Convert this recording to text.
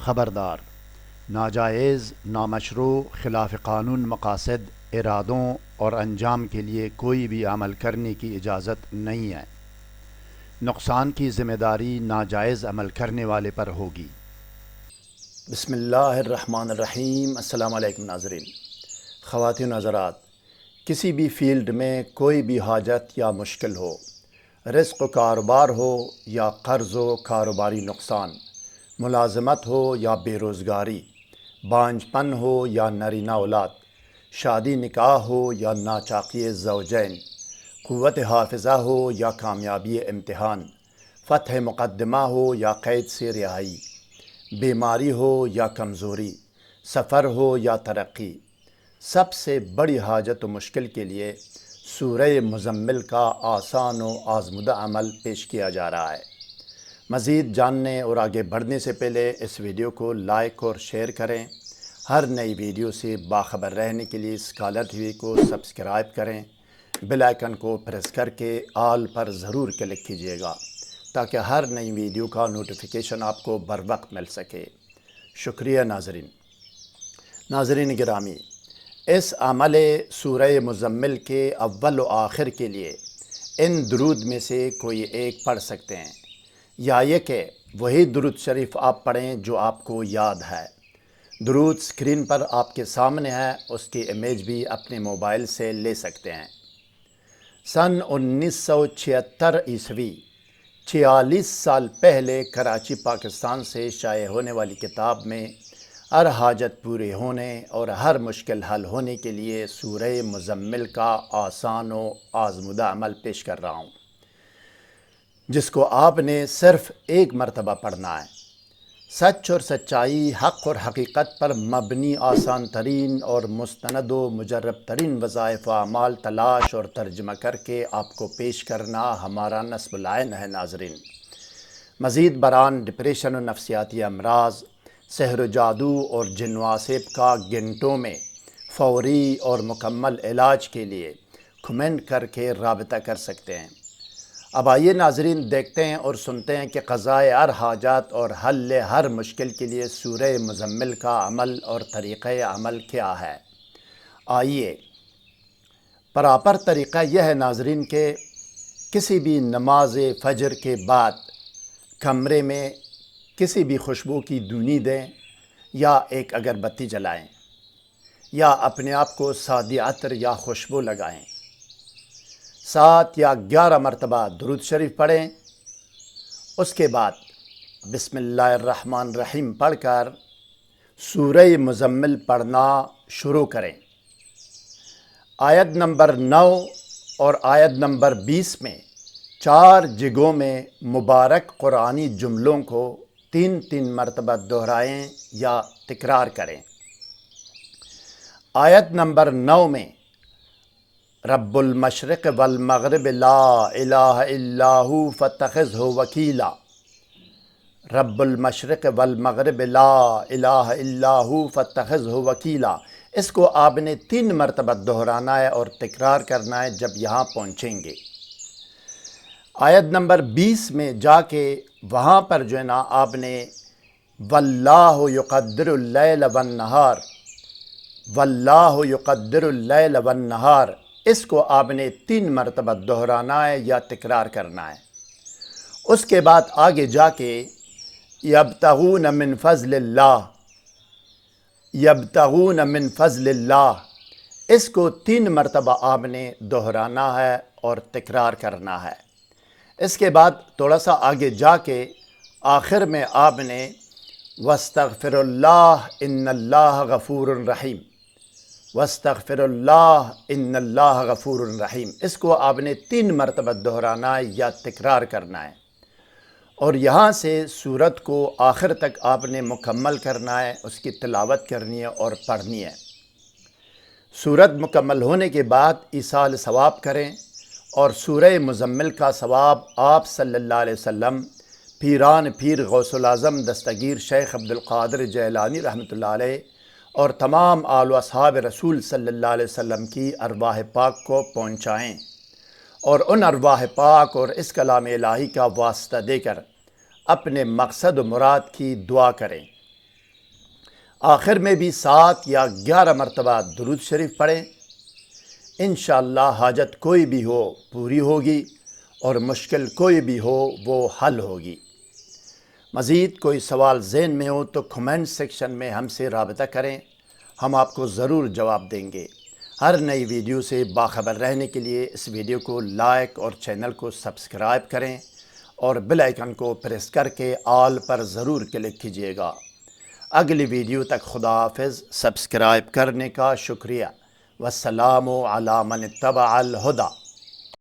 خبردار، ناجائز، نامشروع، خلاف قانون مقاصد، ارادوں اور انجام کے لیے کوئی بھی عمل کرنے کی اجازت نہیں ہے۔ نقصان کی ذمہ داری ناجائز عمل کرنے والے پر ہوگی۔ بسم اللہ الرحمن الرحیم۔ السلام علیکم ناظرین۔ خواتین و حضرات، کسی بھی فیلڈ میں کوئی بھی حاجت یا مشکل ہو، رزق و کاروبار ہو یا قرض و کاروباری نقصان، ملازمت ہو یا بے روزگاری، بانجھ پن ہو یا نرینہ اولاد، شادی نکاح ہو یا ناچاقی زوجین، قوت حافظہ ہو یا کامیابی امتحان، فتح مقدمہ ہو یا قید سے رہائی، بیماری ہو یا کمزوری، سفر ہو یا ترقی، سب سے بڑی حاجت و مشکل کے لیے سورہ مزمل کا آسان و آزمودہ عمل پیش کیا جا رہا ہے۔ مزید جاننے اور آگے بڑھنے سے پہلے اس ویڈیو کو لائک اور شیئر کریں۔ ہر نئی ویڈیو سے باخبر رہنے کے لیے اسکالر ٹی وی کو سبسکرائب کریں۔ بیل آئیکن کو پریس کر کے آل پر ضرور کلک کیجیے گا تاکہ ہر نئی ویڈیو کا نوٹیفیکیشن آپ کو بر وقت مل سکے۔ شکریہ ناظرین۔ ناظرین گرامی، اس عمل سورہ مزمل کے اول و آخر کے لیے ان درود میں سے کوئی ایک پڑھ سکتے ہیں، یا یہ کہ وہی درود شریف آپ پڑھیں جو آپ کو یاد ہے۔ درود سکرین پر آپ کے سامنے ہے، اس کی امیج بھی اپنے موبائل سے لے سکتے ہیں۔ سن 1976 عیسوی، 46 سال پہلے کراچی پاکستان سے شائع ہونے والی کتاب میں ہر حاجت پورے ہونے اور ہر مشکل حل ہونے کے لیے سورہ مزمل کا آسان و آزمودہ عمل پیش کر رہا ہوں، جس کو آپ نے صرف ایک مرتبہ پڑھنا ہے۔ سچ اور سچائی، حق اور حقیقت پر مبنی آسان ترین اور مستند و مجرب ترین وظائف و اعمال تلاش اور ترجمہ کر کے آپ کو پیش کرنا ہمارا نصب العین ہے ناظرین۔ مزید برآں ڈپریشن و نفسیاتی امراض، سحر و جادو اور جن و عصیب کا گھنٹوں میں فوری اور مکمل علاج کے لیے کمنٹ کر کے رابطہ کر سکتے ہیں۔ اب آئیے ناظرین، دیکھتے ہیں اور سنتے ہیں کہ قضائے ہر حاجات اور حل ہر مشکل کے لیے سورہ مزمل کا عمل اور طریقہ عمل کیا ہے۔ آئیے، پراپر طریقہ یہ ہے ناظرین کہ کسی بھی نماز فجر کے بعد کمرے میں کسی بھی خوشبو کی دونی دیں یا ایک اگربتی جلائیں یا اپنے آپ کو سادی عطر یا خوشبو لگائیں۔ 7 یا 11 مرتبہ درود شریف پڑھیں۔ اس کے بعد بسم اللہ الرحمن الرحیم پڑھ کر سورہ مزمل پڑھنا شروع کریں۔ آیت نمبر 9 اور آیت نمبر 20 میں 4 جگہوں میں مبارک قرآنی جملوں کو 3 مرتبہ دہرائیں یا تکرار کریں۔ آیت نمبر 9 میں رب المشرق والمغرب لا الہ الا ہو فاتخذہ وکیلا، رب المشرق والمغرب لا الہ الا ہو فاتخذہ وکیلا، اس کو آپ نے 3 مرتبہ دہرانا ہے اور تکرار کرنا ہے جب یہاں پہنچیں گے۔ آیت نمبر 20 میں جا کے وہاں پر جو ہے نا آپ نے واللہ یقدر اللیل والنہار، واللہ یقدر اللیل والنہار، اس کو آپ نے 3 مرتبہ دہرانا ہے یا تکرار کرنا ہے۔ اس کے بعد آگے جا کے یبتغون من فضل اللہ، یبتغون من فضل اللہ، اس کو 3 مرتبہ آپ نے دہرانا ہے اور تکرار کرنا ہے۔ اس کے بعد تھوڑا سا آگے جا کے آخر میں آپ نے واستغفر اللہ ان اللہ غفور رحیم، واستغفر اللہ ان اللہ غفور رحیم، اس کو آپ نے 3 مرتبہ دہرانا ہے یا تکرار کرنا ہے۔ اور یہاں سے سورت کو آخر تک آپ نے مکمل کرنا ہے، اس کی تلاوت کرنی ہے اور پڑھنی ہے۔ سورت مکمل ہونے کے بعد ایصال ثواب کریں اور سورہ مزمل کا ثواب آپ صلی اللہ علیہ وسلم، پیران پیر غوث العظم دستگیر شیخ عبدالقادر جیلانی رحمۃ اللہ علیہ اور تمام آل و اصحاب رسول صلی اللہ علیہ وسلم کی ارواح پاک کو پہنچائیں، اور ان ارواح پاک اور اس کلام الہی کا واسطہ دے کر اپنے مقصد و مراد کی دعا کریں۔ آخر میں بھی 7 یا 11 مرتبہ درود شریف پڑھیں، انشاءاللہ حاجت کوئی بھی ہو پوری ہوگی اور مشکل کوئی بھی ہو وہ حل ہوگی۔ مزید کوئی سوال ذہن میں ہو تو کمنٹ سیکشن میں ہم سے رابطہ کریں، ہم آپ کو ضرور جواب دیں گے۔ ہر نئی ویڈیو سے باخبر رہنے کے لیے اس ویڈیو کو لائک اور چینل کو سبسکرائب کریں اور بیل آئیکن کو پریس کر کے آل پر ضرور کلک کیجیے گا۔ اگلی ویڈیو تک خدا حافظ۔ سبسکرائب کرنے کا شکریہ۔ والسلام علی من اتبع الہدی۔